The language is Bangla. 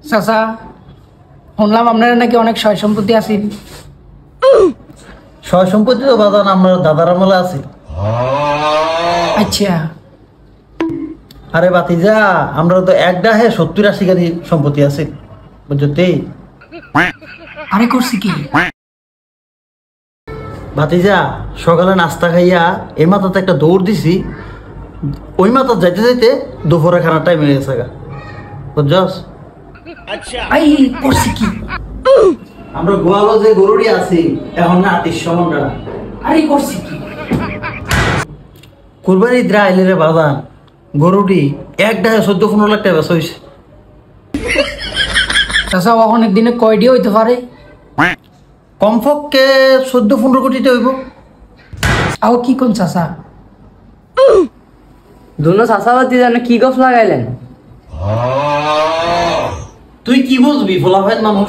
চাচা শুনলাম আপনারা নাকি অনেক সয় সম্পত্তি আছেন। সয় সম্পত্তি তো বাজান আমরা দাদার আমলে আছি। আচ্ছা, আরে বাতিজা আমরা তো এক ডাহে 70-80 গাড়ি সম্পত্তি আছে বুঝতে। আরে করছি কি ভাতিজা সকালে নাস্তা খাইয়া এই মাথাতে একটা দৌড় দিছি, ওই মাথা যাইতে যাইতে দুপুরে খানার টাইম হয়ে গেছে গা বুঝছস। আই করছি কি? আমরা গোয়ালো যে গরুড়ি আছি এখন না 300 মন না। আরে করছি কি? কুরবানি ঈদ আইলে রে বাজান গরুটি এক ডাহে 14-15 লাখ টাকা বেচা হইছে। চাচা অনেক দিনে কয়ডি হইতে পারে? কমপক্ষে 14-15 কোটিতে হইব। আও কি কোন চাচা? দুনো চাচাবাতি জানে কি গপ লাগাইলেন? তুই কি বুঝবি ফলাফল মানুষ।